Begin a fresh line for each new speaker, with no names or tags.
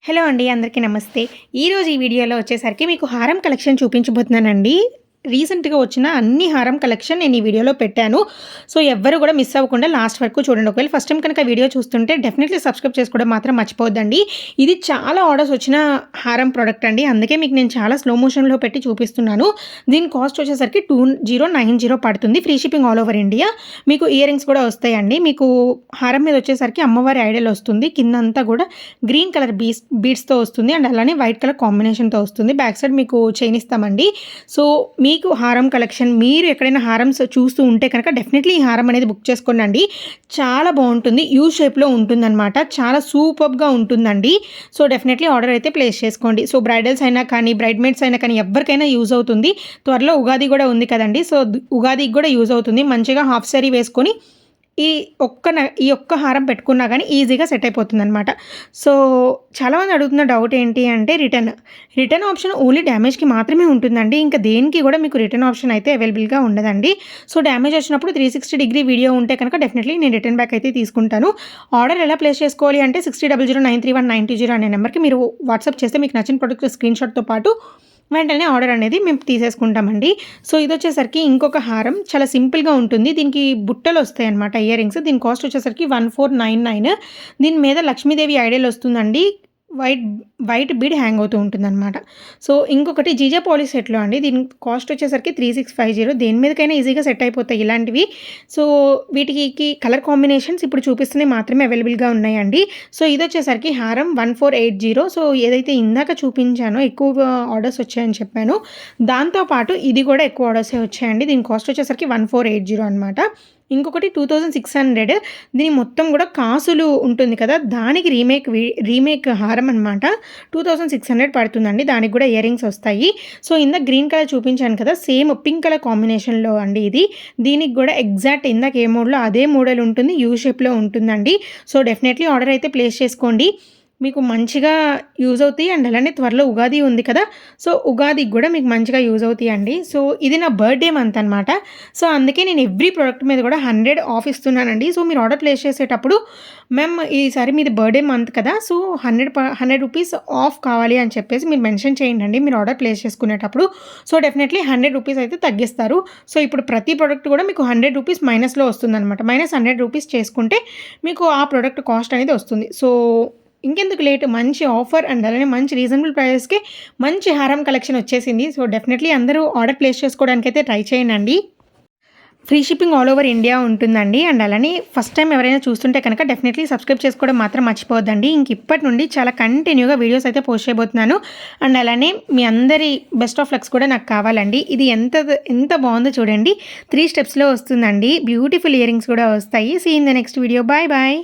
Hello అండి, అందరికీ నమస్తే. ఈరోజు ఈ వీడియోలో వచ్చేసరికి మీకు హారం కలెక్షన్ చూపించబోతున్నానండి. రీసెంట్‌గా వచ్చిన అన్ని హారం కలెక్షన్ నేను ఈ వీడియోలో పెట్టాను. సో, ఎవ్వరు కూడా మిస్ అవ్వకుండా లాస్ట్ వరకు చూడండి. ఒకవేళ ఫస్ట్ టైమ్ కనుక వీడియో చూస్తుంటే డెఫినెట్‌లీ సబ్స్క్రైబ్ చేసుకోవడం మాత్రం మర్చిపోవద్దండి. ఇది చాలా ఆర్డర్స్ వచ్చిన హారం ప్రొడక్ట్ అండి. అందుకే మీకు నేను చాలా స్లో మోషన్‌లో పెట్టి చూపిస్తున్నాను. దీని కాస్ట్ వచ్చేసరికి 2090 పడుతుంది. Free shipping all over India. మీకు ఇయర్ రింగ్స్ కూడా వస్తాయండి. మీకు హారం మీద వచ్చేసరికి అమ్మవారి ఐడల్ వస్తుంది. కిందంతా కూడా గ్రీన్ కలర్ బీడ్స్‌తో వస్తుంది. అండ్ అలానే వైట్ కలర్ కాంబినేషన్‌తో వస్తుంది. బ్యాక్ సైడ్ మీకు చైన్ ఇస్తామండి. సో, మీకు హారం కలెక్షన్ మీరు ఎక్కడైనా హారమ్స్ చూస్తూ ఉంటే కనుక డెఫినెట్లీ ఈ హారం అనేది బుక్ చేసుకోండి. చాలా బాగుంటుంది. యూ షేప్లో ఉంటుందన్నమాట. చాలా సూపర్బ్గా ఉంటుందండి. సో, డెఫినెట్లీ ఆర్డర్ అయితే ప్లేస్ చేసుకోండి. సో, బ్రైడల్స్ అయినా కానీ బ్రైడ్ మేడ్స్ అయినా కానీ ఎవరికైనా యూజ్ అవుతుంది. త్వరలో ఉగాది కూడా ఉంది కదండి. సో, ఉగాదికి కూడా యూజ్ అవుతుంది. మంచిగా హాఫ్ సారీ వేసుకొని ఈ ఒక్క హారం పెట్టుకున్నా కానీ ఈజీగా సెట్ అయిపోతుందనమాట. సో, చాలామంది అడుగుతున్న డౌట్ ఏంటి అంటే రిటర్న్ ఆప్షన్ ఓన్లీ డ్యామేజ్కి మాత్రమే ఉంటుందండి. ఇంకా దేనికి కూడా మీకు రిటర్న్ ఆప్షన్ అయితే అవైలబుల్గా ఉండదండి. సో, డ్యామేజ్ వచ్చినప్పుడు 360 వీడియో ఉంటే కనుక డెఫినెట్లీ నేను రిటర్న్ బ్యాక్ అయితే తీసుకుంటాను. ఆర్డర్ ఎలా ప్లేస్ చేసుకోవాలి అంటే 6000931920 అనే నెంబర్కి మీరు వాట్సాప్ చేస్తే మీకు నచ్చిన ప్రోడక్ట్ స్క్రీన్ షాట్తో పాటు వెంటనే ఆర్డర్ అనేది మేము తీసేసుకుంటామండి. సో, ఇదొచ్చేసరికి ఇంకొక హారం చాలా సింపుల్గా ఉంటుంది. దీనికి బుట్టలు వస్తాయి అనమాట, ఇయర్ రింగ్స్. దీని కాస్ట్ వచ్చేసరికి 1499. దీని మీద లక్ష్మీదేవి ఐడల్ వస్తుందండి. వైట్ బీడ్ హ్యాంగ్ అవుతూ ఉంటుందన్నమాట. సో, ఇంకొకటి జీజా పాలిష్ సెట్లో అండి. దీని కాస్ట్ వచ్చేసరికి 3650. దేని మీదకైనా ఈజీగా సెట్ అయిపోతాయి ఇలాంటివి. సో, వీటికి కలర్ కాంబినేషన్స్ ఇప్పుడు చూపిస్తున్నాయి మాత్రమే అవైలబుల్గా ఉన్నాయండి. సో, ఇది వచ్చేసరికి హారం 1480. సో, ఏదైతే ఇందాక చూపించానో ఎక్కువ ఆర్డర్స్ వచ్చాయని చెప్పాను, దాంతోపాటు ఇది కూడా ఎక్కువ ఆర్డర్సే వచ్చాయండి. దీని కాస్ట్ వచ్చేసరికి 1480 అనమాట. ఇంకొకటి 2600. దీని మొత్తం కూడా కాసులు ఉంటుంది కదా, దానికి రీమేక్ హారం అనమాట. 2600 పడుతుందండి. దానికి కూడా ఇయర్ రింగ్స్ వస్తాయి. సో, ఇందాక గ్రీన్ కలర్ చూపించాను కదా, సేమ్ పింక్ కలర్ కాంబినేషన్లో అండి ఇది. దీనికి కూడా ఎగ్జాక్ట్ ఇందాక ఏ మోడల్లో అదే మోడల్ ఉంటుంది. యూ షేప్లో ఉంటుందండి. సో, డెఫినెట్లీ ఆర్డర్ అయితే ప్లేస్ చేసుకోండి. మీకు మంచిగా యూజ్ అవుతాయి. అండ్ అలానే త్వరలో ఉగాది ఉంది కదా, సో, ఉగాదికి కూడా మీకు మంచిగా యూజ్ అవుతాయి అండి. సో, ఇది నా బర్త్డే మంత్ అనమాట. సో, అందుకే నేను ఎవ్రీ ప్రోడక్ట్ మీద కూడా 100 ఆఫ్ ఇస్తున్నానండి. సో, మీరు ఆర్డర్ ప్లేస్ చేసేటప్పుడు మ్యామ్ ఈసారి మీది బర్త్డే మంత్ కదా, సో 100 రూపీస్ ఆఫ్ కావాలి అని చెప్పేసి మీరు మెన్షన్ చేయండి మీరు ఆర్డర్ ప్లేస్ చేసుకునేటప్పుడు. సో, డెఫినెట్లీ 100 రూపీస్ అయితే తగ్గిస్తారు. సో, ఇప్పుడు ప్రతి ప్రోడక్ట్ కూడా మీకు 100 రూపీస్ మైనస్లో వస్తుందన్నమాట. -100 రూపీస్ చేసుకుంటే మీకు ఆ ప్రోడక్ట్ కాస్ట్ అనేది వస్తుంది. సో, ఇంకెందుకు లేట్, మంచి ఆఫర్ అండ్ అలానే మంచి రీజనబుల్ ప్రైస్కి మంచి హారం కలెక్షన్ వచ్చేసింది. సో, డెఫినెట్లీ అందరూ ఆర్డర్ ప్లేస్ చేసుకోవడానికైతే ట్రై చేయండి. Free shipping all over India ఉంటుందండి. అండ్ అలానే ఫస్ట్ టైం ఎవరైనా చూస్తుంటే కనుక డెఫినెట్లీ సబ్స్క్రైబ్ చేసుకోవడం మాత్రం మర్చిపోవద్దండి. ఇప్పటి నుండి చాలా కంటిన్యూగా వీడియోస్ అయితే పోస్ట్ చేయబోతున్నాను. అండ్ అలానే మీ అందరి బెస్ట్ ఆఫ్ లక్స్ కూడా నాకు కావాలండి. ఇది ఎంత బాగుందో చూడండి. 3 స్టెప్స్లో వస్తుందండి. బ్యూటిఫుల్ ఇయర్ రింగ్స్ కూడా వస్తాయి. See in the next video. Bye bye.